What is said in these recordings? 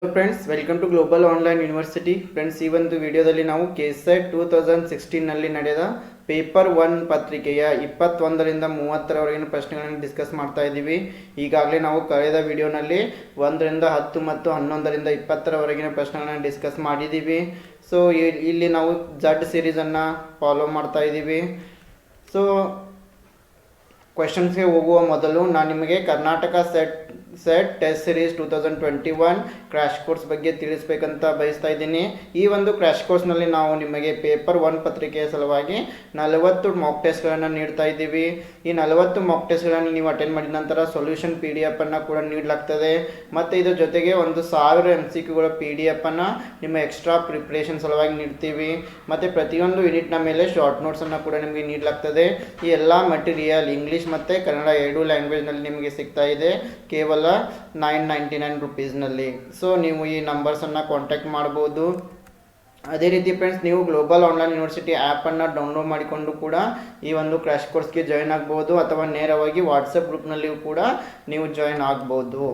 Friends, welcome to global online university. Friends, ಈ ಒಂದು ವಿಡಿಯೋದಲ್ಲಿ ನಾವು ಕೆಸೆಟ್ 2016ನಲ್ಲಿ ನಡೆದ ಪೇಪರ್ 1 ಪತ್ರಿಕೆಯ 21ರಿಂದ 30ರವರೆಗಿನ ಪ್ರಶ್ನೆಗಳನ್ನು ಡಿಸ್ಕಸ್ ಮಾಡ್ತಾ ಇದ್ದೀವಿ. ಈಗಾಗಲೇ ನಾವು ಕಳೆದ ವಿಡಿಯೋನಲ್ಲಿ 1ರಿಂದ 10 ಮತ್ತು 11ರಿಂದ 20ರವರೆಗಿನ ಪ್ರಶ್ನೆಗಳನ್ನು ಡಿಸ್ಕಸ್ ಮಾಡಿದ್ದೀವಿ. ಸೊ ಇಲ್ಲಿ ನಾವು ಜಡ್ ಸೀರೀಸನ್ನು ಫಾಲೋ ಮಾಡ್ತಾ ಇದ್ದೀವಿ. ಸೊ ಕ್ವೆಶನ್ಸ್ಗೆ ಹೋಗುವ ಮೊದಲು ನಾನು ನಿಮಗೆ Karnataka set test series 2021 crash course ಬಗ್ಗೆ ತಿಳಿಸ್ಬೇಕಂತ ಬಯಸ್ತಾ ಇದ್ದೀನಿ. ಈ ಒಂದು ಕ್ರ್ಯಾಶ್ ಕೋರ್ಸ್ನಲ್ಲಿ ನಾವು ನಿಮಗೆ ಪೇಪರ್ 1 ಪತ್ರಿಕೆಯ ಸಲುವಾಗಿ 40 ಮಾಕ್ ಟೆಸ್ಟ್ಗಳನ್ನು ನೀಡ್ತಾ ಇದ್ದೀವಿ. ಈ 40 ಮಾಕ್ ಟೆಸ್ಟ್ಗಳನ್ನು ನೀವು ಅಟೆಂಡ್ ಮಾಡಿದ ನಂತರ ಸೊಲ್ಯೂಷನ್ PDF ಅನ್ನು ಕೂಡ ನೀಡಲಾಗ್ತದೆ. ಮತ್ತು ಇದರ ಜೊತೆಗೆ 1000 MCQಗಳ PDF ಅನ್ನು ನಿಮ್ಮ ಎಕ್ಸ್ಟ್ರಾ ಪ್ರಿಪ್ರೇಷನ್ ಸಲುವಾಗಿ ನೀಡ್ತೀವಿ. ಮತ್ತು ಪ್ರತಿಯೊಂದು ಯೂನಿಟ್ನ ಮೇಲೆ ಶಾರ್ಟ್ ನೋಟ್ಸನ್ನು ಕೂಡ ನಿಮಗೆ ನೀಡಲಾಗ್ತದೆ. ಈ ಎಲ್ಲ ಮಟೀರಿಯಲ್ ಇಂಗ್ಲೀಷ್ ಮತ್ತು ಕನ್ನಡ ಎರಡೂ ಲ್ಯಾಂಗ್ವೇಜ್ನಲ್ಲಿ ನಿಮಗೆ ಸಿಗ್ತಾ ಇದೆ ಕೇವಲ 999 ರುಪೀಸ್ನಲ್ಲಿ. ಸೊ ನೀವು ಈ ನಂಬರ್ಸನ್ನು ಕಾಂಟ್ಯಾಕ್ಟ್ ಮಾಡ್ಬೋದು. ಅದೇ ರೀತಿ ಫ್ರೆಂಡ್ಸ್, ನೀವು ಗ್ಲೋಬಲ್ ಆನ್ಲೈನ್ ಯೂನಿವರ್ಸಿಟಿ ಆ್ಯಪನ್ನು ಡೌನ್ಲೋಡ್ ಮಾಡಿಕೊಂಡು ಕೂಡ ಈ ಒಂದು ಕ್ರ್ಯಾಶ್ ಕೋರ್ಸ್ಗೆ ಜಾಯ್ನ್ ಆಗ್ಬೋದು, ಅಥವಾ ನೇರವಾಗಿ ವಾಟ್ಸಪ್ ಗ್ರೂಪ್ನಲ್ಲಿಯೂ ಕೂಡ ನೀವು ಜಾಯ್ನ್ ಆಗ್ಬೋದು.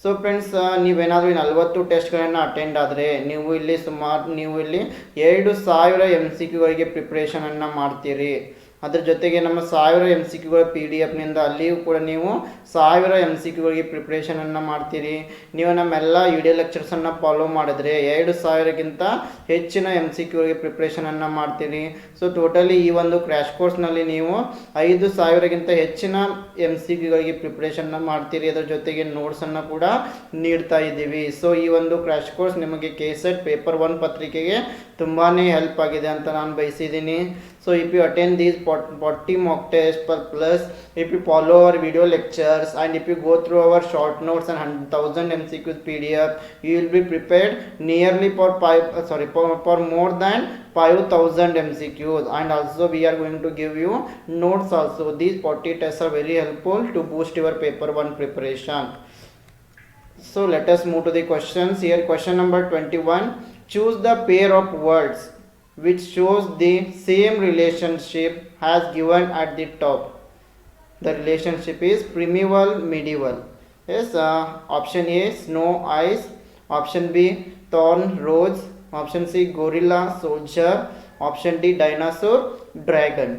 ಸೊ ಫ್ರೆಂಡ್ಸ್, ನೀವೇನಾದರೂ ಈ 40 ಟೆಸ್ಟ್ಗಳನ್ನು ಅಟೆಂಡ್ ಆದರೆ ನೀವು ಇಲ್ಲಿ 2000 MCQಗಳಿಗೆ ಪ್ರಿಪ್ರೇಷನನ್ನು ಮಾಡ್ತೀರಿ. ಅದ್ರ ಜೊತೆಗೆ ನಮ್ಮ 1000 MCQಗಳ PDF ಅಲ್ಲಿಯೂ ಕೂಡ ನೀವು 1000 MCQಗಳಿಗೆ ಪ್ರಿಪ್ರೇಷನನ್ನು ಮಾಡ್ತೀರಿ. ನೀವು ನಮ್ಮೆಲ್ಲ ವಿಡಿಯೋ ಲೆಕ್ಚರ್ಸನ್ನು ಫಾಲೋ ಮಾಡಿದ್ರೆ 2000ಕ್ಕಿಂತ ಹೆಚ್ಚಿನ MCQಗಳಿಗೆ ಪ್ರಿಪ್ರೇಷನನ್ನು ಮಾಡ್ತೀರಿ. ಸೊ ಟೋಟಲಿ ಈ ಒಂದು ಕ್ರ್ಯಾಶ್ ಕೋರ್ಸ್ನಲ್ಲಿ ನೀವು 5000ಕ್ಕಿಂತ ಹೆಚ್ಚಿನ MCQಗಳಿಗೆ ಪ್ರಿಪ್ರೇಷನ್ನ ಮಾಡ್ತೀರಿ. ಅದರ ಜೊತೆಗೆ ನೋಟ್ಸನ್ನು ಕೂಡ ನೀಡ್ತಾ ಇದ್ದೀವಿ. ಸೊ ಈ ಒಂದು ಕ್ರ್ಯಾಶ್ ಕೋರ್ಸ್ ನಿಮಗೆ ಕೆಸೆಟ್ ಪೇಪರ್ 1 ಪತ್ರಿಕೆಗೆ ತುಂಬಾ ಹೆಲ್ಪ್ ಆಗಿದೆ ಅಂತ ನಾನು ಬಯಸಿದ್ದೀನಿ. So if you attend these 40 mock tests plus if you follow our video lectures and if you go through our short notes and 1000 MCQs PDF, you will be prepared nearly for more than 5000 MCQs. And also we are going to give you notes also. These 40 tests are very helpful to boost your paper 1 preparation. So let us move to the questions. Here question number 21, choose the pair of words which shows the same relationship as given at the top. The relationship is primeval medieval. Yes, option A snow ice, option B thorn rose, option C gorilla soldier, option D dinosaur dragon.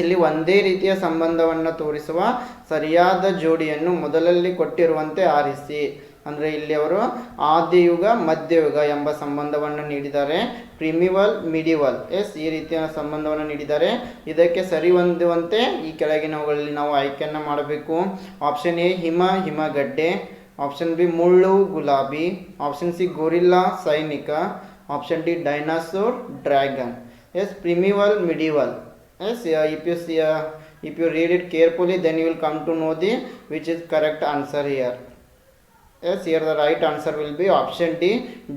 ಇಲ್ಲಿ ಒಂದೇ ರೀತಿಯ ಸಂಬಂಧವನ್ನು ತೋರಿಸುವ ಸರಿಯಾದ ಜೋಡಿಯನ್ನು ಮೊದಲಲ್ಲಿ ಕೊಟ್ಟಿರುವಂತೆ ಆರಿಸಿ. ಅಂದರೆ ಇಲ್ಲಿ ಅವರು ಆದಿಯುಗ ಮಧ್ಯಯುಗ ಎಂಬ ಸಂಬಂಧವನ್ನು ನೀಡಿದ್ದಾರೆ. ಪ್ರಿಮಿವಲ್ ಮಿಡಿವಲ್, ಈ ರೀತಿಯ ಸಂಬಂಧವನ್ನು ನೀಡಿದ್ದಾರೆ. ಇದಕ್ಕೆ ಸರಿ ಹೊಂದುವಂತೆ ಈ ಕೆಳಗಿನವುಗಳಲ್ಲಿ ನಾವು ಆಯ್ಕೆಯನ್ನು ಮಾಡಬೇಕು. ಆಪ್ಷನ್ ಎ ಹಿಮಗಡ್ಡೆ, ಆಪ್ಷನ್ ಬಿ ಮುಳ್ಳು ಗುಲಾಬಿ, ಆಪ್ಷನ್ ಸಿ ಗೊರಿಲ್ಲಾ ಸೈನಿಕ, option D dinosaur dragon. Primeval medieval. If you read it carefully, then you will come to know which is correct answer here. Here the right answer will be option D,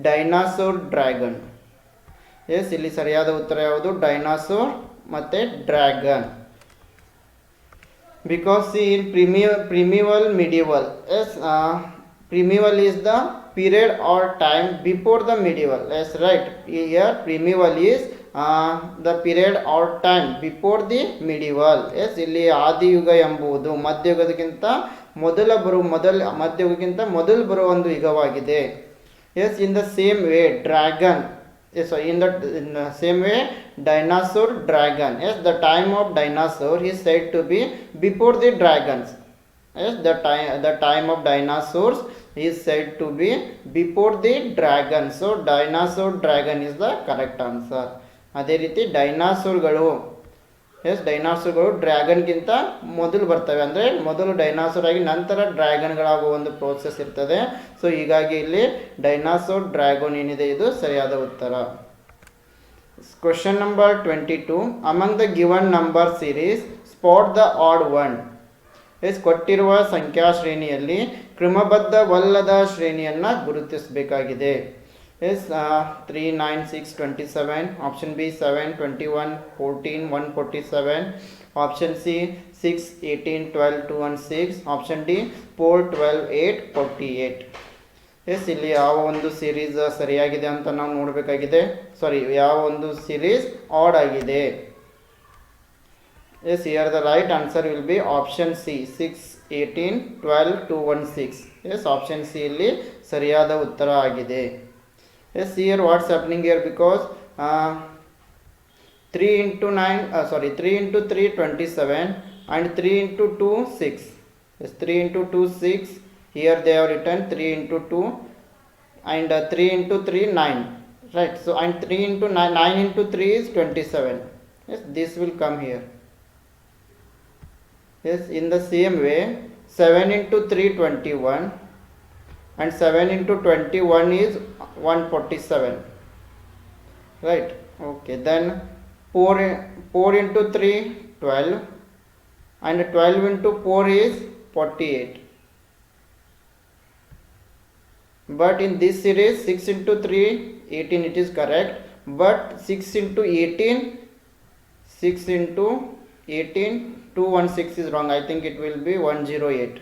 dinosaur dragon. ಇಲ್ಲಿ ಸರಿಯಾದ ಉತ್ತರ ಯಾವುದು? ಡೈನಾಸೋರ್ ಮತ್ತೆ dragon. Because see, in primeval medieval, primeval is the period or time before the medieval. Yes, right. Here primeval is the period or time before the medieval. ಇಲ್ಲಿ ಆದಿಯುಗ ಎಂಬುದು ಮಧ್ಯಯುಗಕ್ಕಿಂತ ಮಧ್ಯಯುಗಕ್ಕಿಂತ ಮೊದಲು ಬರುವ ಒಂದು ಯುಗವಾಗಿದೆ. in the same way dragon, in the same way dinosaur dragon, the time of dinosaur is said to be before the dragons. The time of dinosaurs is said to be before the dragon. So dinosaur dragon is the correct answer. ಅದೇ ರೀತಿ ಡೈನಾಸೋರ್ಗಳು ಡ್ರ್ಯಾಗನ್ಗಿಂತ ಮೊದಲು ಬರ್ತವೆ. ಅಂದರೆ ಮೊದಲು ಡೈನಾಸೋರ್ ಆಗಿ ನಂತರ ಡ್ರ್ಯಾಗನ್ಗಳಾಗುವ ಒಂದು process ಇರ್ತದೆ. ಸೊ ಹೀಗಾಗಿ ಇಲ್ಲಿ ಡೈನಾಸೋರ್ ಡ್ರ್ಯಾಗನ್ ಏನಿದೆ ಇದು ಸರಿಯಾದ ಉತ್ತರ. Question number 22, among the given number series spot the odd one. ಕೊಟ್ಟಿರುವ ಸಂಖ್ಯಾ ಶ್ರೇಣಿಯಲ್ಲಿ ಕ್ರಮಬದ್ಧವಲ್ಲದ ಶ್ರೇಣಿಯನ್ನು ಗುರುತಿಸಬೇಕಾಗಿದೆ. 3, 9, 6, 27, option B 7, 21, 14, 147, option C 6, 18, 12, 2 and 6, option D 4, 12, 8, 48. ಇಲ್ಲಿ ಯಾವ ಒಂದು ಸೀರೀಸ್ ಸರಿಯಾಗಿದೆ ಅಂತ ನಾವು ನೋಡಬೇಕಾಗಿದೆ. ಯಾವ ಒಂದು ಸೀರೀಸ್ ಆಡ್ ಆಗಿದೆ. Here the right answer will be option C 6, 18 12 216. Yes option C ಇಲ್ಲಿ ಸರಿಯಾದ ಉತ್ತರ ಆಗಿದೆ. Yes here what's happening here because 3 into 9 3 into 3 27 and 3 into 2 6. Yes, 3 into 2 6. Here they have written 3 into 2 and 3 into 3 9, right? So and 3 into 9 9 into 3 is 27. Yes, this will come here. Yes, in the same way 7 into 3 21 and 7 into 21 is 147, right? Okay, then 4 into 3 12 and 12 into 4 is 48. But in this series 6 into 3 18, it is correct, but 6 into 18 6 into 18 216 is wrong. I think it will be 108.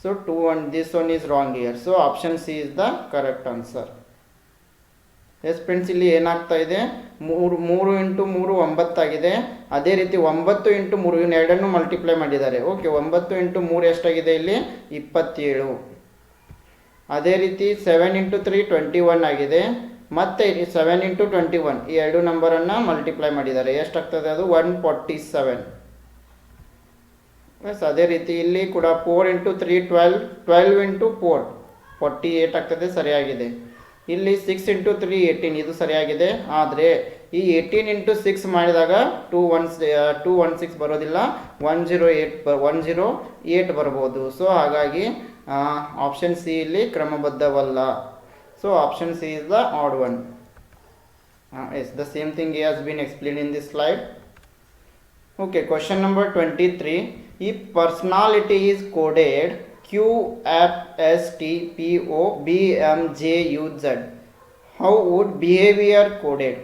So this one is wrong here. So option C is the correct answer. S friends, ಇಲ್ಲಿ ಏನಾಗ್ತಾ ಇದೆ, 3 into 3 9 ಆಗಿದೆ. ಅದೇ ರೀತಿ 9 into 3 ಇನ್ನು ಎರಡನ್ನು multiply ಮಾಡಿದ್ದಾರೆ. Okay, 9 into 3 ಎಷ್ಟಾಗಿದೆ ಇಲ್ಲಿ 27. ಅದೇ ರೀತಿ 7 ಇಂಟು 3 21 ಆಗಿದೆ. ಮತ್ತೆ 7 ಇಂಟು 21 ಈ ಎರಡು ನಂಬರನ್ನು ಮಲ್ಟಿಪ್ಲೈ ಮಾಡಿದ್ದಾರೆ. ಎಷ್ಟಾಗ್ತದೆ ಅದು 147. ಎಸ್ ಅದೇ ರೀತಿ ಇಲ್ಲಿ ಕೂಡ 4 ಇಂಟು 3 12 12 ಇಂಟು 4 48 ಆಗ್ತದೆ, ಸರಿಯಾಗಿದೆ. ಇಲ್ಲಿ 6 ಇಂಟು 3 18 ಇದು ಸರಿಯಾಗಿದೆ. ಆದರೆ ಈ 18 ಇಂಟು 6 ಮಾಡಿದಾಗ 216 ಬರೋದಿಲ್ಲ, 108 ಬರ್ಬೋದು. ಸೊ ಹಾಗಾಗಿ ಆಪ್ಷನ್ ಸಿ ಇಲ್ಲಿ ಕ್ರಮಬದ್ಧವಲ್ಲ. So option C is the odd one. As the same thing has been explain in this slide. Okay, question number 23. If personality is coded QFSTPOBMJUZ, how would behavior coded?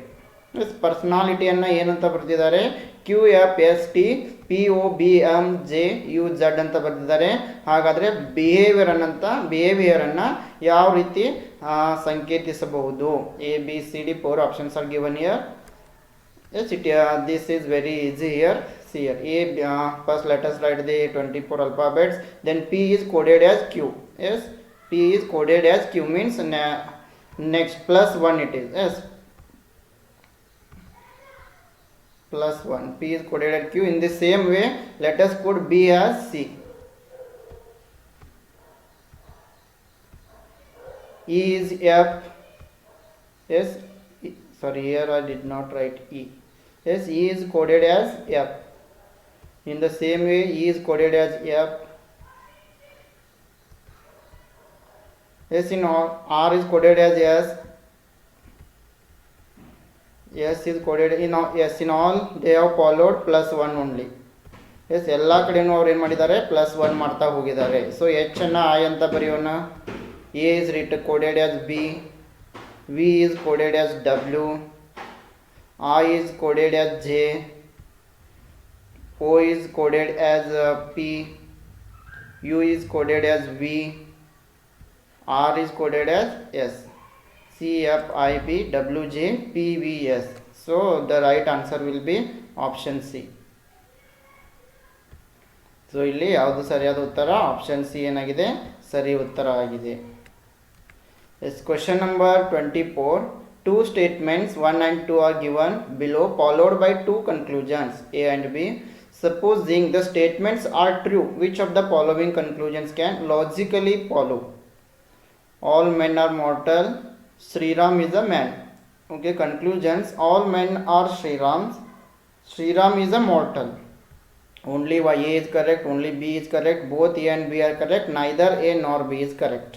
Yes, ಪರ್ಸನಾಲಿಟಿಯನ್ನು ಏನಂತ ಬರೆದಿದ್ದಾರೆ, QFSTPOBMJUZ ಅಂತ ಬರೆದಿದ್ದಾರೆ. ಹಾಗಾದರೆ ಬಿಹೇವಿಯರನ್ನು ಯಾವ ರೀತಿ ಸಂಕೇತಿಸಬಹುದು? ABCD 4 options are given here. Yes, this is very easy here. See here, first let us write the 24 alphabets. Then P is coded as Q. Yes, P is coded as Q means next plus 1 it is. Yes, plus 1. P is coded as Q. In the same way, let us code B as C. E is F. Yes, sorry, here I did not write E. Yes, E is coded as F. In the same way, E is coded as F. Yes, in all, R is coded as S. S is coded in all. Yes, in all they have followed plus 1 only. Yes, ಎಲ್ಲ ಕಡೆನೂ ಅವ್ರು ಏನು ಮಾಡಿದ್ದಾರೆ, +1 ಮಾಡ್ತಾ ಹೋಗಿದ್ದಾರೆ. So H ಅನ್ನು I ಅಂತ ಬರೆಯೋಣ. A is coded as B. V is coded as W. I is coded as J. O is coded as P. U is coded as V. R is coded as S. C, F, I, P, W, J, P, V, S. So the right answer will be option C. So ಇಲ್ಲಿ ಯಾವುದು ಸರಿಯಾದ ಉತ್ತರ? Option C ಏನಾಗಿದೆ, ಸರಿ ಉತ್ತರ ಆಗಿದೆ. Yes, question number 24. Two statements 1 and 2 are given below, followed by two conclusions A and B. Supposing the statements are true, which of the following conclusions can logically follow? All men are mortal. Sriram is a man. Okay, conclusions: all men are Srirams. Sriram is a mortal. Only A is correct, only B is correct, both A and B are correct, neither A nor B is correct.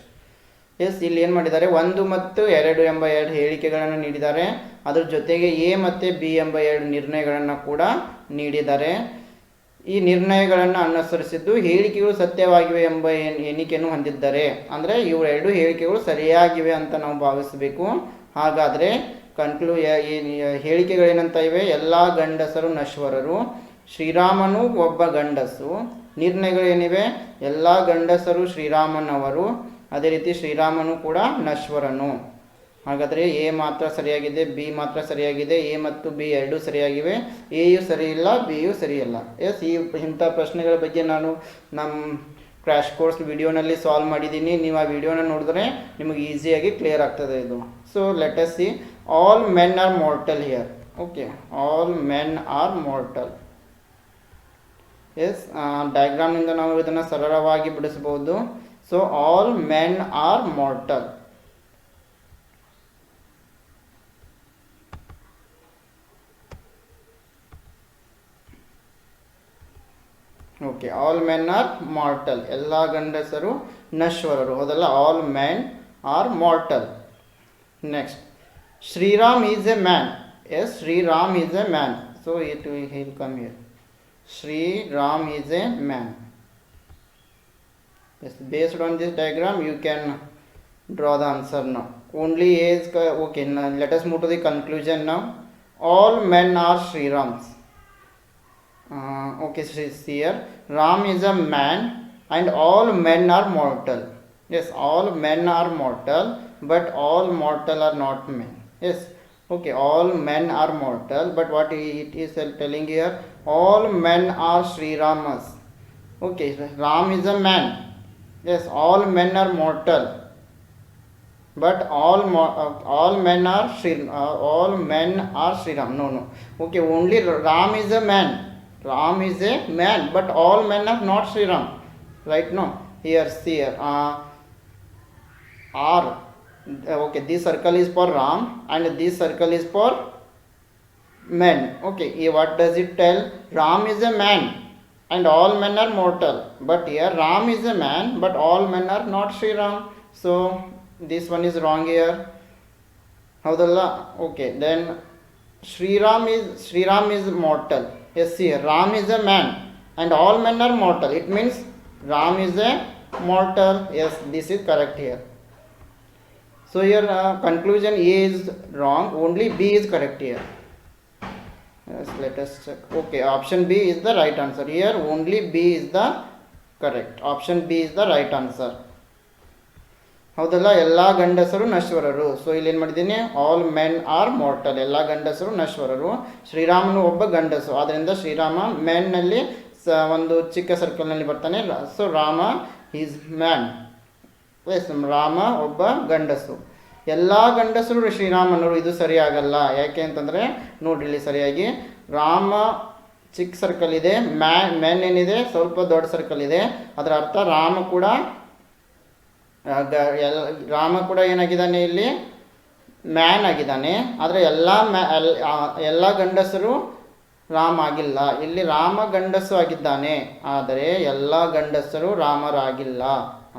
Yes, ಇಲ್ಲಿ ಏನು ಮಾಡಿದ್ದಾರೆ, 1 ಮತ್ತು 2 ಎಂಬ 2 ಹೇಳಿಕೆಗಳನ್ನು ನೀಡಿದ್ದಾರೆ. ಅದರ ಜೊತೆಗೆ A ಮತ್ತು ಬಿ ಎಂಬ 2 ನಿರ್ಣಯಗಳನ್ನು ಕೂಡ ನೀಡಿದ್ದಾರೆ. ಈ ನಿರ್ಣಯಗಳನ್ನು ಅನುಸರಿಸಿದ್ದು ಹೇಳಿಕೆಗಳು ಸತ್ಯವಾಗಿವೆ ಎಂಬ ಎಣಿಕೆಯನ್ನು ಹೊಂದಿದ್ದಾರೆ. ಅಂದರೆ ಇವು 2 ಹೇಳಿಕೆಗಳು ಸರಿಯಾಗಿವೆ ಅಂತ ನಾವು ಭಾವಿಸಬೇಕು. ಹಾಗಾದರೆ ಹೇಳಿಕೆಗಳೇನಂತ ಇವೆ, ಎಲ್ಲ ಗಂಡಸರು ನಶ್ವರರು, ಶ್ರೀರಾಮನು ಒಬ್ಬ ಗಂಡಸು. ನಿರ್ಣಯಗಳೇನಿವೆ, ಎಲ್ಲ ಗಂಡಸರು ಶ್ರೀರಾಮನವರು, ಅದೇ ರೀತಿ ಶ್ರೀರಾಮನು ಕೂಡ ನಶ್ವರನು. ಹಾಗಾದರೆ ಎ ಮಾತ್ರ ಸರಿಯಾಗಿದೆ, ಬಿ ಮಾತ್ರ ಸರಿಯಾಗಿದೆ, ಎ ಮತ್ತು ಬಿ ಎರಡೂ ಸರಿಯಾಗಿವೆ, ಎಯು ಸರಿ ಇಲ್ಲ, ಬಿಯು ಸರಿಯಿಲ್ಲ. ಎಸ್, ಇಂಥ ಪ್ರಶ್ನೆಗಳ ಬಗ್ಗೆ ನಾನು ನಮ್ಮ ಕ್ರ್ಯಾಶ್ ಕೋರ್ಸ್ ವಿಡಿಯೋನಲ್ಲಿ ಸಾಲ್ವ್ ಮಾಡಿದ್ದೀನಿ. ನೀವು ಆ ವಿಡಿಯೋನ ನೋಡಿದ್ರೆ ನಿಮಗೆ ಈಸಿಯಾಗಿ ಕ್ಲಿಯರ್ ಆಗ್ತದೆ ಇದು. So let us see, all men are mortal here. Okay, all men are mortal. Yes, ಡಯಾಗ್ರಾಮ್ನಿಂದ ನಾವು ಇದನ್ನು ಸರಳವಾಗಿ ಬಿಡಿಸಬಹುದು. So all men are mortal. Okay, all men are mortal, ಎಲ್ಲ ಗಂಡಸರು ನಶ್ವರರು, ಹೌದಲ್ಲ. All men are mortal. Next, Sriram is a man. Yes, Sriram is a man. So it will come here. Sriram is a man. Yes, based on this diagram you can draw the answer now. Only A is okay. Now let us move to the conclusion now. All men are Srirams. Okay, see here, Ram is a man and all men are mortal. Yes, all men are mortal, but all mortal are not men. Yes, okay, all men are mortal, but what it is telling here, all men are Sri Ramas. Okay, Ram is a man. Yes, all men are mortal, but all men are all men are Sri Ram. No. Okay, only Ram is a man. Ram is a man, but all men are not Sri Ram. Right? No. Here, see here. R. Okay, this circle is for Ram and this circle is for men. Okay, what does it tell? Ram is a man and all men are mortal, but here Ram is a man but all men are not Sri Ram. So this one is wrong here. Howdalla? Okay, then Sriram is mortal. Yes, here Ram is a man and all men are mortal. It means Ram is a mortal. Yes, this is correct here. So here conclusion A is wrong, only B is correct here. Yes, let us check. Okay, option B is the right answer. Here only B is the correct. Option B is the right answer. ಹೌದಲ್ಲ, ಎಲ್ಲ ಗಂಡಸರು ನಶ್ವರರು. So ಇಲ್ಲಿ ಏನು ಮಾಡಿದ್ದೀನಿ, all men are mortal, ಎಲ್ಲ ಗಂಡಸರು ನಶ್ವರರು. ಶ್ರೀರಾಮನು ಒಬ್ಬ ಗಂಡಸು, ಆದ್ದರಿಂದ ಶ್ರೀರಾಮ ಮೆನ್ನಲ್ಲಿ ಒಂದು ಚಿಕ್ಕ ಸರ್ಕಲ್ನಲ್ಲಿ ಬರ್ತಾನೆ. So Rama is man. Yes, Rama ಒಬ್ಬ ಗಂಡಸು. ಎಲ್ಲ ಗಂಡಸರು ಶ್ರೀರಾಮನವರು, ಇದು ಸರಿಯಾಗಲ್ಲ. ಯಾಕೆ ಅಂತಂದರೆ ನೋಡ್ರಿ ಇಲ್ಲಿ ಸರಿಯಾಗಿ, ರಾಮ ಚಿಕ್ಕ ಸರ್ಕಲ್ ಇದೆ, ಮೆನ್ ಏನಿದೆ ಸ್ವಲ್ಪ ದೊಡ್ಡ ಸರ್ಕಲ್ ಇದೆ. ಅದರ ಅರ್ಥ ರಾಮ ಕೂಡ ಏನಾಗಿದ್ದಾನೆ ಇಲ್ಲಿ, ಮ್ಯಾನ್ ಆಗಿದ್ದಾನೆ. ಆದರೆ ಎಲ್ಲ ಗಂಡಸರು ರಾಮ ಆಗಿಲ್ಲ. ಇಲ್ಲಿ ರಾಮ ಗಂಡಸು ಆಗಿದ್ದಾನೆ, ಆದರೆ ಎಲ್ಲ ಗಂಡಸರು ರಾಮರಾಗಿಲ್ಲ.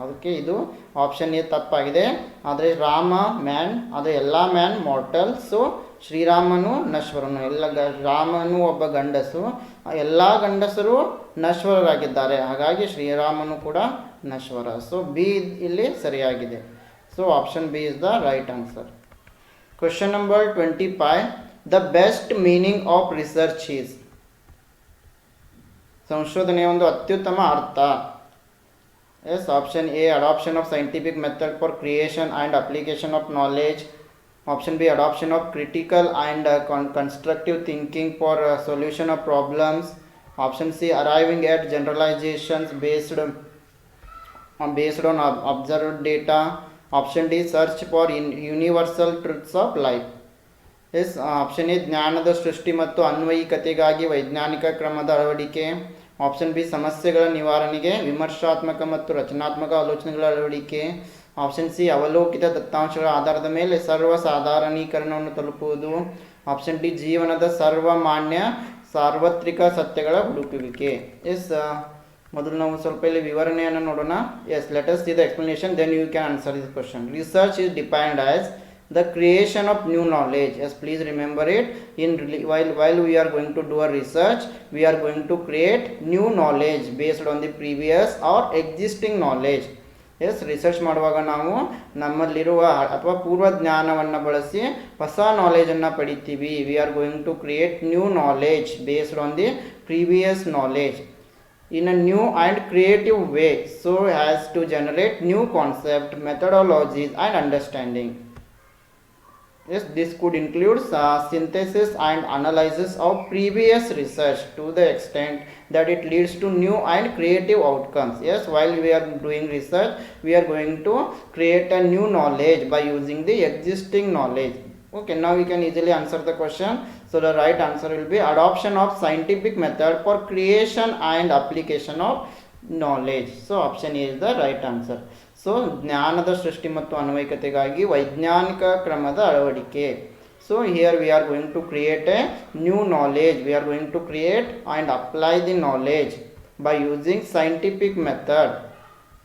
ಅದಕ್ಕೆ ಇದು ಆಪ್ಷನ್ ಎ ತಪ್ಪಾಗಿದೆ. ಆದರೆ ರಾಮ ಮ್ಯಾನ್, ಆದರೆ ಎಲ್ಲ ಮ್ಯಾನ್ ಮಾರ್ಟಲ್. ಸೊ ಶ್ರೀರಾಮನು ನಶ್ವರನು, ರಾಮನು ಒಬ್ಬ ಗಂಡಸು, ಎಲ್ಲ ಗಂಡಸರು ನಶ್ವರರಾಗಿದ್ದಾರೆ. ಹಾಗಾಗಿ ಶ್ರೀರಾಮನು ಕೂಡ ನಶ್ವರ. ಸೊ ಬಿ ಇಲ್ಲಿ ಸರಿಯಾಗಿದೆ. So option B is the right answer. Question number 25. The best meaning of research is. ಸಂಶೋಧನೆಯ ಒಂದು ಅತ್ಯುತ್ತಮ ಅರ್ಥ. Yes, option A, adoption of scientific method for creation and application of knowledge. Option B, adoption of critical and constructive thinking for solution of problems. Option C, arriving at generalizations based on observed data. Option D, search for universal truths of life. Yes, option A, ಜ್ಞಾನದ ಸೃಷ್ಟಿ ಮತ್ತು ಅನ್ವಯಿಕತೆಗಾಗಿ ವೈಜ್ಞಾನಿಕ ಕ್ರಮದ ಅಳವಡಿಕೆ. Option B, ಸಮಸ್ಯೆಗಳ ನಿವಾರಣೆಗೆ ವಿಮರ್ಶಾತ್ಮಕ ಮತ್ತು ರಚನಾತ್ಮಕ ಆಲೋಚನೆಗಳ ಅಳವಡಿಕೆ. ಆಪ್ಷನ್ ಸಿ, ಅವಲೋಕಿತ ದತ್ತಾಂಶಗಳ ಆಧಾರದ ಮೇಲೆ ಸರ್ವಸಾಧಾರಣೀಕರಣವನ್ನು ತಲುಪುವುದು. ಆಪ್ಷನ್ ಡಿ, ಜೀವನದ ಸರ್ವಮಾನ್ಯ ಸಾರ್ವತ್ರಿಕ ಸತ್ಯಗಳ ಹುಡುಕುವಿಕೆ. ಎಸ್, ಮೊದಲು ನಾವು ಸ್ವಲ್ಪ ಇಲ್ಲಿ ವಿವರಣೆಯನ್ನು ನೋಡೋಣ. Yes, let us see the explanation, then you can answer this question. Research is defined as the creation of new knowledge. Yes, please remember it. While we are going to do a research, we are going to create new knowledge based on the previous or existing knowledge. Yes, research ಮಾಡುವಾಗ ನಾವು ನಮ್ಮಲ್ಲಿರುವ ಅಥವಾ ಪೂರ್ವ ಜ್ಞಾನವನ್ನು ಬಳಸಿ ಹೊಸ ನಾಲೆಜನ್ನು ಪಡಿತೀವಿ. We are going to create new knowledge based on the previous knowledge in a new and creative way, so as to generate new concept, methodologies and understanding. Yes, this could include synthesis and analysis of previous research to the extent that it leads to new and creative outcomes. Yes, while we are doing research, we are going to create a new knowledge by using the existing knowledge. Okay, now we can easily answer the question. So the right answer will be adoption of scientific method for creation and application of knowledge. So option A is the right answer. So ಜ್ಞಾನದ ಸೃಷ್ಟಿ ಮತ್ತು ಅನ್ವಯಿಕತೆಗಾಗಿ ವೈಜ್ಞಾನಿಕ ಕ್ರಮದ ಅಳವಡಿಕೆ. So here we are going to create a new knowledge, we are going to create and apply the knowledge by using scientific method.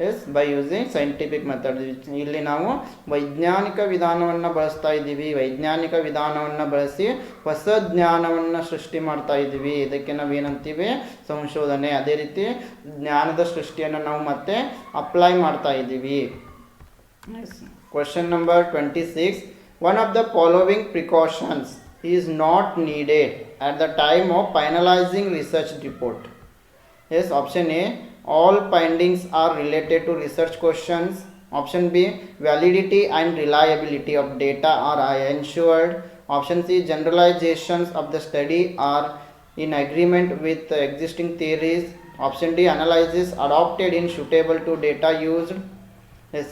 Yes, by using scientific method. ಇಲ್ಲಿ ನಾವು ವೈಜ್ಞಾನಿಕ ವಿಧಾನವನ್ನು ಬಳಸ್ತಾ ಇದ್ದೀವಿ. ವೈಜ್ಞಾನಿಕ ವಿಧಾನವನ್ನು ಬಳಸಿ ಹೊಸ ಜ್ಞಾನವನ್ನು ಸೃಷ್ಟಿ ಮಾಡ್ತಾ ಇದ್ದೀವಿ. ಇದಕ್ಕೆ ನಾವೇನಂತೀವಿ? ಸಂಶೋಧನೆ. ಅದೇ ರೀತಿ ಜ್ಞಾನದ ಸೃಷ್ಟಿಯನ್ನು ನಾವು ಮತ್ತೆ ಅಪ್ಲೈ ಮಾಡ್ತಾ ಇದ್ದೀವಿ. Question number 26. One of the following precautions is not needed at the time of finalising research report. Yes, option A, all findings are related to research questions. Option B, validity and reliability of data are ensured. Option C, generalizations of the study are in agreement with existing theories. Option D, analysis adopted in suitable to data used.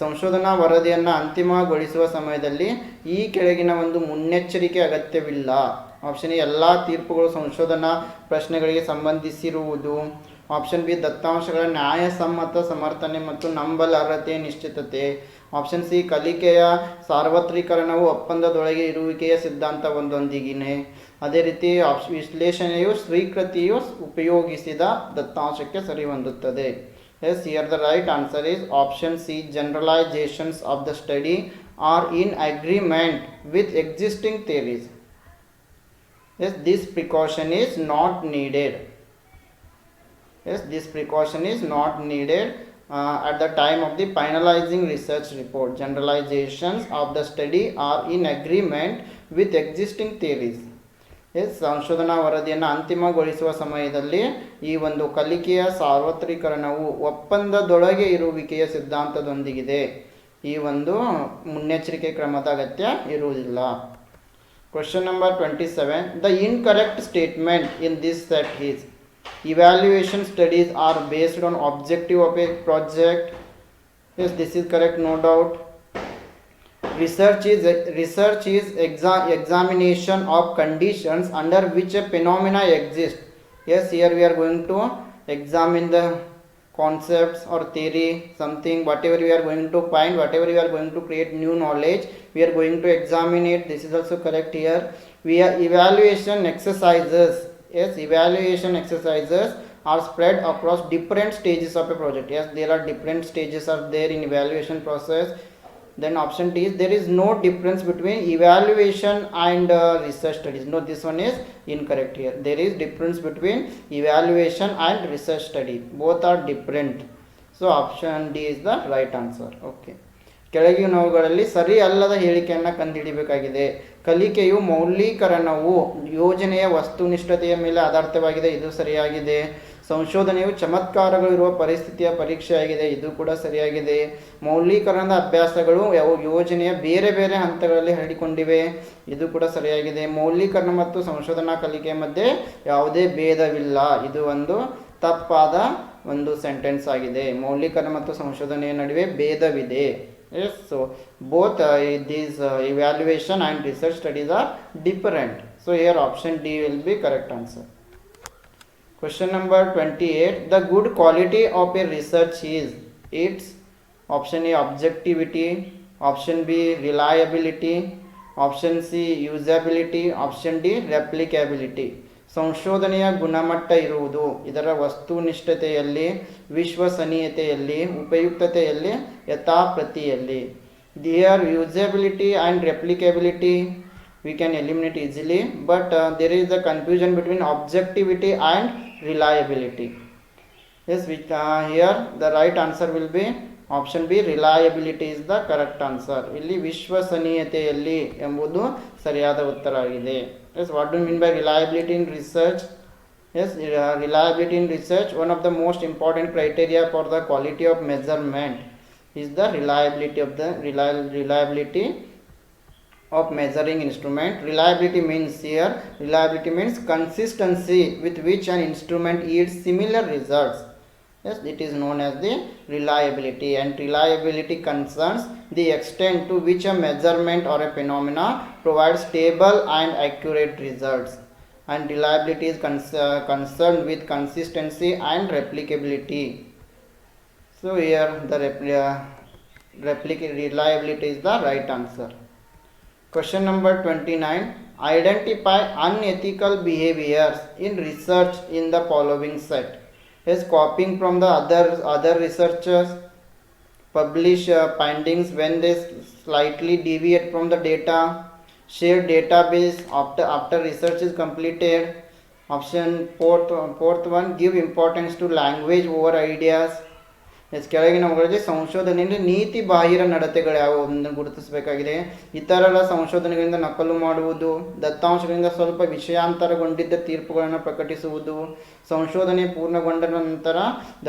ಸಂಶೋಧನಾ ವರದಿಯನ್ನು ಅಂತಿಮಗೊಳಿಸುವ ಸಮಯದಲ್ಲಿ ಈ ಕೆಳಗಿನ ಒಂದು ಮುನ್ನೆಚ್ಚರಿಕೆ ಅಗತ್ಯವಿಲ್ಲ. Option A, ಎಲ್ಲ ತೀರ್ಪುಗಳು ಸಂಶೋಧನಾ ಪ್ರಶ್ನೆಗಳಿಗೆ ಸಂಬಂಧಿಸಿರುವುದು. ಆಪ್ಷನ್ ಬಿ, ದತ್ತಾಂಶಗಳ ನ್ಯಾಯಸಮ್ಮತ ಸಮರ್ಥನೆ ಮತ್ತು ನಂಬಲರ್ಹತೆ ನಿಶ್ಚಿತತೆ. ಆಪ್ಷನ್ ಸಿ, ಕಲಿಕೆಯ ಸಾರ್ವತ್ರೀಕರಣವು ಒಪ್ಪಂದದೊಳಗೆ ಇರುವಿಕೆಯ ಸಿದ್ಧಾಂತವೊಂದೊಂದಿಗಿನೇ. ಅದೇ ರೀತಿ ವಿಶ್ಲೇಷಣೆಯು ಸ್ವೀಕೃತಿಯು ಉಪಯೋಗಿಸಿದ ದತ್ತಾಂಶಕ್ಕೆ ಸರಿಹೊಂದುತ್ತದೆ. Yes, here the right answer is option C, generalisations of the study are in agreement with existing theories. Yes, this precaution is not needed. Yes, this precaution is not needed at the time of the finalizing research report. Generalizations of the study are in agreement with existing theories. Yes, ಸಂಶೋಧನಾ ವರದಿಯನ್ನು ಅಂತಿಮಗೊಳಿಸುವ ಸಮಯದಲ್ಲಿ ಈ ಒಂದು ಕಲಿಕೆಯ ಸಾರ್ವತ್ರೀಕರಣವು ಒಪ್ಪಂದದೊಳಗೆ ಇರುವಿಕೆಯ ಸಿದ್ಧಾಂತದೊಂದಿಗಿದೆ. ಈ ಒಂದು ಮುನ್ನೆಚ್ಚರಿಕೆ ಕ್ರಮದ ಅಗತ್ಯ ಇರುವುದಿಲ್ಲ. Question number 27. The incorrect statement in this set is evaluation studies are based on objective of a project. Yes, this is correct, no doubt. Research is examination of conditions under which a phenomena exists. Yes, here we are going to examine the concepts or theory, something, whatever we are going to find, whatever we are going to create new knowledge, we are going to examine it. This is also correct here. We are evaluation exercises. Yes, evaluation exercises are spread across different stages of a project. Yes, there are different stages are there in evaluation process. Then option D is there is no difference between evaluation and research studies. No, this one is incorrect here. There is difference between evaluation and research study. Both are different. So option D is the right answer. Okay. ಕೆಳಗಿನವುಗಳಲ್ಲಿ ಸರಿ ಅಲ್ಲದ ಹೇಳಿಕೆಯನ್ನು ಕಂಡುಹಿಡಿಯಬೇಕಾಗಿದೆ. ಕಲಿಕೆಯು ಮೌಲ್ಯೀಕರಣವು ಯೋಜನೆಯ ವಸ್ತುನಿಷ್ಠತೆಯ ಮೇಲೆ ಆಧಾರಿತವಾಗಿದೆ. ಇದು ಸರಿಯಾಗಿದೆ. ಸಂಶೋಧನೆಯು ಚಮತ್ಕಾರಗಳಿರುವ ಪರಿಸ್ಥಿತಿಯ ಪರೀಕ್ಷೆಯಾಗಿದೆ. ಇದು ಕೂಡ ಸರಿಯಾಗಿದೆ. ಮೌಲ್ಯೀಕರಣದ ಅಭ್ಯಾಸಗಳು ಯೋಜನೆಯ ಬೇರೆ ಬೇರೆ ಹಂತಗಳಲ್ಲಿ ಹರಡಿಕೊಂಡಿವೆ. ಇದು ಕೂಡ ಸರಿಯಾಗಿದೆ. ಮೌಲ್ಯೀಕರಣ ಮತ್ತು ಸಂಶೋಧನಾ ಕಲಿಕೆಯ ಮಧ್ಯೆ ಯಾವುದೇ ಭೇದವಿಲ್ಲ. ಇದು ಒಂದು ತಪ್ಪಾದ ಒಂದು ಸೆಂಟೆನ್ಸ್ ಆಗಿದೆ. ಮೌಲ್ಯೀಕರಣ ಮತ್ತು ಸಂಶೋಧನೆಯ ನಡುವೆ ಭೇದವಿದೆ. Yes, so both these evaluation and research studies are different. So here option D will be correct answer. Question number 28. The good quality of a research is its option A, objectivity, option B, reliability, option C, usability, option D, replicability. ಸಂಶೋಧನೆಯ ಗುಣಮಟ್ಟ ಇರುವುದು ಇದರ ವಸ್ತುನಿಷ್ಠತೆಯಲ್ಲಿ, ವಿಶ್ವಸನೀಯತೆಯಲ್ಲಿ, ಉಪಯುಕ್ತತೆಯಲ್ಲಿ, ಯಥಾಪ್ರತಿಯಲ್ಲಿ. Their usability and replicability we can eliminate easily, but there is a confusion between objectivity and reliability. Yes, which here the right answer will be option B, reliability is the correct answer. ಇಲ್ಲಿ ವಿಶ್ವಸನೀಯತೆಯಲ್ಲಿ ಎಂಬುದು ಸರಿಯಾದ ಉತ್ತರ ಆಗಿದೆ. Yes, what do you mean by reliability in research? Yes, reliability in research, one of the most important criteria for the quality of measurement is the reliability of the reliability of measuring instrument. Reliability means here, reliability means consistency with which an instrument yields similar results. Yes, it is known as the reliability, and reliability concerns the extent to which a measurement or a phenomena provides stable and accurate results, and reliability is concerned with consistency and replicability. So here the reliability is the right answer. Question number 29. Identify unethical behaviors in research in the following set. Is copying from the other researchers, publish findings when they slightly deviate from the data, share database after research is completed. Option fourth one, give importance to language over ideas. Yes ಕೆಳಗಿನವುಗಳಲ್ಲಿ ಸಂಶೋಧನೆಯಲ್ಲಿ ನೀತಿ ಬಾಹಿರ ನಡೆತೆಗಳು ಯಾವುವನ್ನು ಗುರುತಿಸಬೇಕಾಗಿದೆ. ಇತರರ ಸಂಶೋಧನೆಗಳಿಂದ ನಕಲು ಮಾಡುವುದು, ದತ್ತಾಂಶಗಳಿಂದ ಸ್ವಲ್ಪ ವಿಷಯಾಂತರಗೊಂಡಿದ್ದ ತೀರ್ಪುಗಳನ್ನು ಪ್ರಕಟಿಸುವುದು, ಸಂಶೋಧನೆ ಪೂರ್ಣಗೊಂಡ ನಂತರ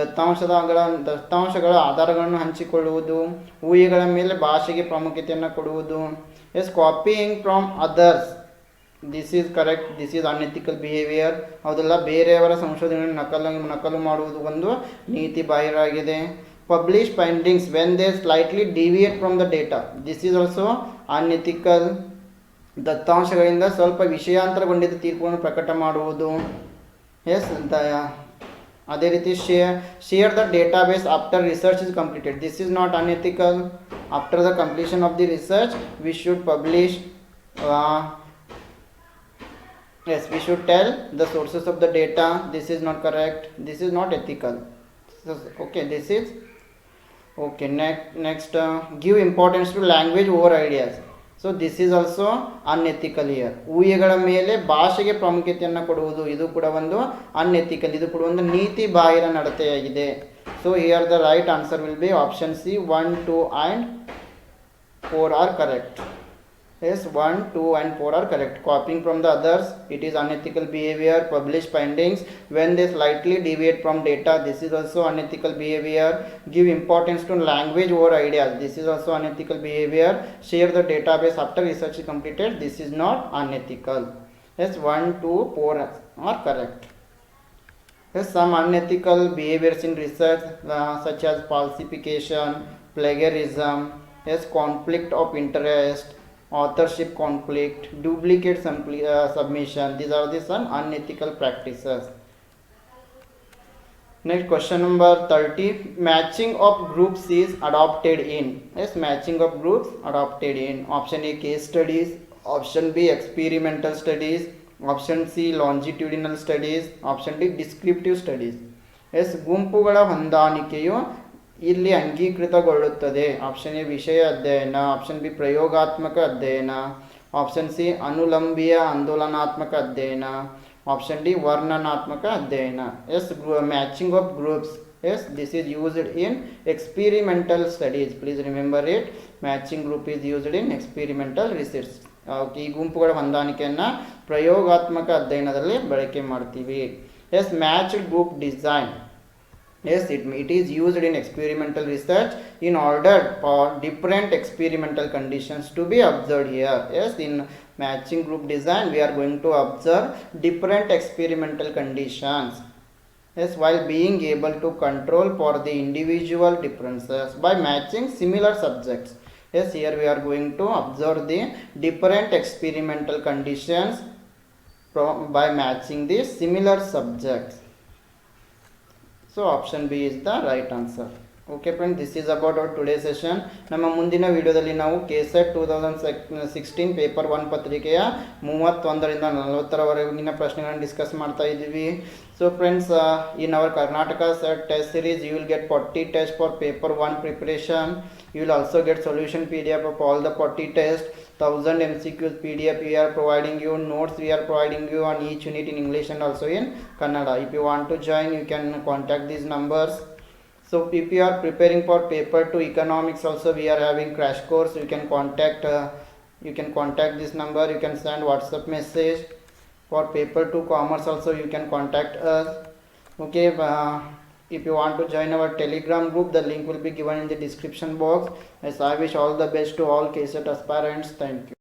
ದತ್ತಾಂಶಗಳ ಆಧಾರಗಳನ್ನು ಹಂಚಿಕೊಳ್ಳುವುದು, ಊಹೆಗಳ ಮೇಲೆ ಭಾಷೆಗೆ ಪ್ರಾಮುಖ್ಯತೆಯನ್ನು ಕೊಡುವುದು. Yes copying from others, this is correct, this is unethical behaviour. ಹೌದಲ್ಲ, ಬೇರೆಯವರ ಸಂಶೋಧನೆಯನ್ನು ನಕಲು ಮಾಡುವುದು ಒಂದು ನೀತಿ ಬಾಹಿರ ಆಗಿದೆ. Publish findings when they slightly deviate from the data, this is also unethical. ದತ್ತಾಂಶಗಳಿಂದ ಸ್ವಲ್ಪ ವಿಷಯಾಂತರಗೊಂಡಿದ್ದ ತೀರ್ಪುಗಳನ್ನು ಪ್ರಕಟ ಮಾಡುವುದು. ಎಸ್, ಅದೇ ರೀತಿ share the database after research is completed, this is not unethical. After the completion of the research we should publish. Yes, we should tell the sources of the data. This is not correct. This is not ethical. Okay, this is okay. Next, give importance to language over ideas. So this is also unethical here. ಊಹೆಗಳ ಮೇಲೆ ಭಾಷೆಗೆ ಪ್ರಾಮುಖ್ಯತೆಯನ್ನು ಕೊಡುವುದು, ಇದು ಕೂಡ ಒಂದು unethical, ಇದು ಕೂಡ ಒಂದು ನೀತಿ ಬಾಹಿರ ನಡತೆಯಾಗಿದೆ. So here the right answer will be option C. 1, 2 and 4 are correct. Yes, 1, 2 and 4 are correct. Copying from the others, it is unethical behavior. Publish findings when they slightly deviate from data, this is also unethical behavior. Give importance to language over ideas, this is also unethical behavior. Share the database after research is completed, this is not unethical. Yes, 1, 2, 4 are correct. Yes, some unethical behaviors in research such as falsification, plagiarism, yes, conflict of interest, authorship conflict, duplicate submission, these are the some unethical practices. Next, question number 30. Matching of groups is adopted in. Yes, matching of groups adopted in. Option A, case studies. Option B, experimental studies. Option C, longitudinal studies. Option D, descriptive studies. Yes, ಗುಂಪುಗಳ ಹೊಂದಾಣಿಕೆಯು ಇಲ್ಲಿ ಅಂಗೀಕೃತಗೊಳ್ಳುತ್ತದೆ. Option A ವಿಷಯ ಅಧ್ಯಯನ, option B ಪ್ರಯೋಗಾತ್ಮಕ ಅಧ್ಯಯನ, option C ಅನುಲಂಬಿಯ ಆಂದೋಲನಾತ್ಮಕ ಅಧ್ಯಯನ, option D ವರ್ಣನಾತ್ಮಕ ಅಧ್ಯಯನ. Yes, matching of groups, yes, this is used in experimental studies. Please remember it, matching group is used in experimental research. ಈ ಗುಂಪುಗಳ ಹೊಂದಾಣಿಕೆಯನ್ನು ಪ್ರಯೋಗಾತ್ಮಕ ಅಧ್ಯಯನದಲ್ಲಿ ಬಳಕೆ ಮಾಡ್ತೀವಿ. Yes, matched group design, yes, it is used in experimental research in order for different experimental conditions to be observed here. Yes, in matching group design we are going to observe different experimental conditions, yes, while being able to control for the individual differences by matching similar subjects. Yes, here we are going to observe the different experimental conditions by matching the similar subjects. So option B is the right answer. Okay friends, this is about our today session. ನಮ್ಮ ಮುಂದಿನ ವಿಡಿಯೋದಲ್ಲಿ ನಾವು KSET 2016 paper 1 ಪತ್ರಿಕೆಯ 31ರಿಂದ 40ರವರೆಗಿನ ಪ್ರಶ್ನೆಗಳನ್ನು discuss ಮಾಡ್ತಾ ಇದ್ದೀವಿ. So friends, in our Karnataka set test series you will get 40 tests for paper 1 preparation. You will also get solution PDF of all the 40 tests, 1000 MCQs PDF we are providing you, notes we are providing you on each unit in English and also in Kannada. If you want to join, you can contact these numbers. So if you are preparing for paper 2 economics also, we are having crash course. You can contact this number, you can send WhatsApp message. For paper 2 commerce also you can contact us. Okay, if you want to join our Telegram group, the link will be given in the description box. As I wish all the best to all KSET aspirants. Thank you.